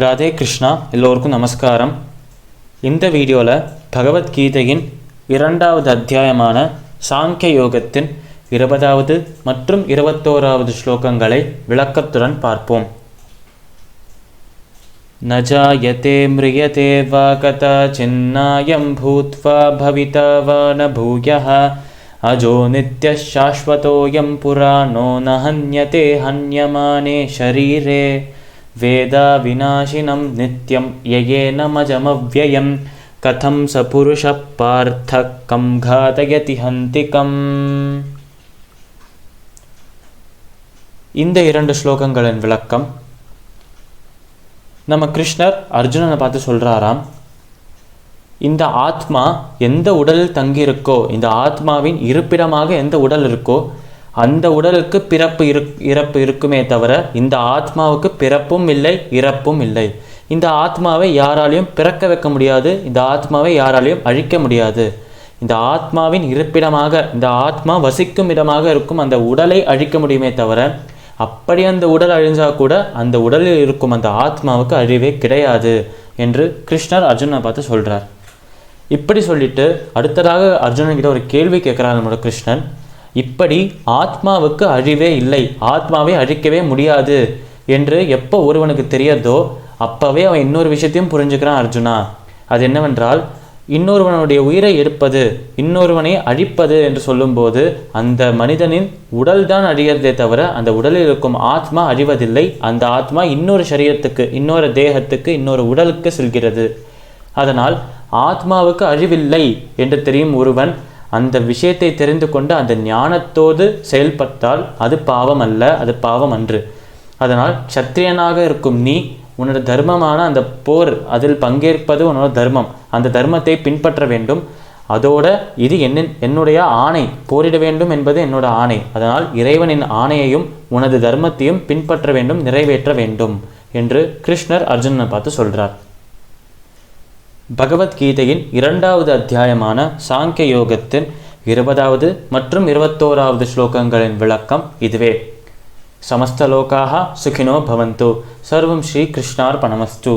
ராதே கிருஷ்ணா. எல்லோருக்கும் நமஸ்காரம். இந்த வீடியோவில் பகவத்கீதையின் 2வது அத்தியாயமான சாங்கிய யோகத்தின் 20வது மற்றும் 21வது ஸ்லோகங்களை விளக்கத்துடன் பார்ப்போம். ந ஜாயதே ம்ரியதே வா கதாசின்னாயம் பூத்வா பவிதா வா ந பூயः அஜோ நித்யः சாஸ்வதோயம் புராணோ ந ஹன்யதே ஹன்யமானே ஷரீரே வேதா விநாசினம் நித்யம் யயேனமஜமவ்யயம் கதம் ச புருஷः பார்த்தः கம் காதயதி ஹந்திகம். இந்த 2 ஸ்லோகங்களின் விளக்கம். நம்ம கிருஷ்ணர் அர்ஜுனனை பார்த்து சொல்கிறாராம், இந்த ஆத்மா எந்த உடலில் தங்கியிருக்கோ, இந்த ஆத்மாவின் இருப்பிடமாக எந்த உடல் இருக்கோ அந்த உடலுக்கு இறப்பு இருக்குமே தவிர இந்த ஆத்மாவுக்கு பிறப்பும் இல்லை இறப்பும் இல்லை. இந்த ஆத்மாவை யாராலையும் பிறக்க வைக்க முடியாது, இந்த ஆத்மாவை யாராலையும் அழிக்க முடியாது. இந்த ஆத்மாவின் இருப்பிடமாக, இந்த ஆத்மா வசிக்கும் இடமாக இருக்கும் அந்த உடலை அழிக்க முடியுமே தவிர அப்படி அந்த உடல் அழிஞ்சால் கூட அந்த உடலில் இருக்கும் அந்த ஆத்மாவுக்கு அழிவே கிடையாது என்று கிருஷ்ணர் அர்ஜுனனை பார்த்து சொல்கிறார். இப்படி சொல்லிட்டு அடுத்ததாக அர்ஜுனன்கிட்ட ஒரு கேள்வி கேட்குறார் நம்மளோட கிருஷ்ணன். இப்படி ஆத்மாவுக்கு அழிவே இல்லை, ஆத்மாவை அழிக்கவே முடியாது என்று எப்போ ஒருவனுக்கு தெரியாதோ அப்போவே அவன் இன்னொரு விஷயத்தையும் புரிஞ்சுக்கிறான் அர்ஜுனா. அது என்னவென்றால், இன்னொருவனுடைய உயிரை எடுப்பது, இன்னொருவனை அழிப்பது என்று சொல்லும்போது அந்த மனிதனின் உடல் தான் அழியறதே தவிர அந்த உடலில் இருக்கும் ஆத்மா அழிவதில்லை. அந்த ஆத்மா இன்னொரு சரீரத்துக்கு, இன்னொரு தேகத்துக்கு, இன்னொரு உடலுக்கு செல்கிறது. அதனால் ஆத்மாவுக்கு அழிவில்லை என்று தெரியும் ஒருவன் அந்த விஷயத்தை தெரிந்து கொண்டு அந்த ஞானத்தோடு செயல்பட்டால் அது பாவம் அல்ல, அது பாவம் அன்று. அதனால் சத்திரியனாக இருக்கும் நீ உன்னோட தர்மமான அந்த போர், அதில் பங்கேற்பது உன்னோட தர்மம், அந்த தர்மத்தை பின்பற்ற வேண்டும். அதோட இது என்னுடைய ஆணை, போரிட வேண்டும் என்பது என்னோட ஆணை. அதனால் இறைவனின் ஆணையையும் உனது தர்மத்தையும் பின்பற்ற வேண்டும், நிறைவேற்ற வேண்டும் என்று கிருஷ்ணர் அர்ஜுனனை பார்த்து சொல்கிறார். பகவத்கீதையின் 2வது அத்தியாயமான சாங்கிய யோகத்தின் 20வது மற்றும் 21வது ஸ்லோகங்களின் விளக்கம் இதுவே. சமஸ்த லோகாஹ சுகினோ பவந்து. சர்வம் ஸ்ரீ கிருஷ்ணார்பணமஸ்து.